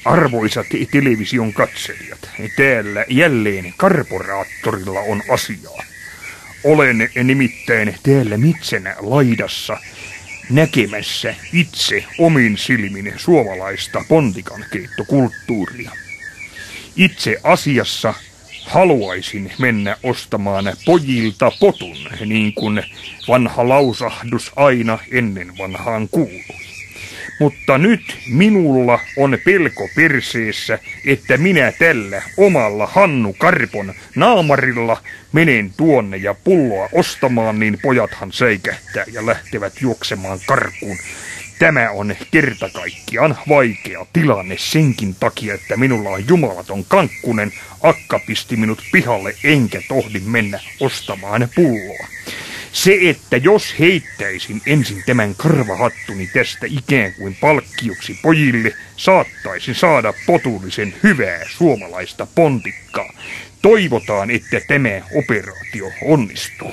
Arvoisat television katselijat, täällä jälleen karboraattorilla on asiaa. Olen nimittäin täällä Mitsän laidassa näkemässä itse omin silmin suomalaista pontikankeittokulttuuria. Itse asiassa haluaisin mennä ostamaan pojilta potun, niin kuin vanha lausahdus aina ennen vanhaan kuului. Mutta nyt minulla on pelko perseessä, että minä tällä omalla Hannu Karpon naamarilla menen tuonne ja pulloa ostamaan, niin pojathan säikähtää ja lähtevät juoksemaan karkuun. Tämä on kerta kaikkiaan vaikea tilanne senkin takia, että minulla on jumalaton kankkunen. Akka pisti minut pihalle enkä tohdi mennä ostamaan pulloa. Se, että jos heittäisin ensin tämän karvahattuni tästä ikään kuin palkkioksi pojille, saattaisin saada potullisen hyvää suomalaista pontikkaa. Toivotaan, että tämä operaatio onnistuu.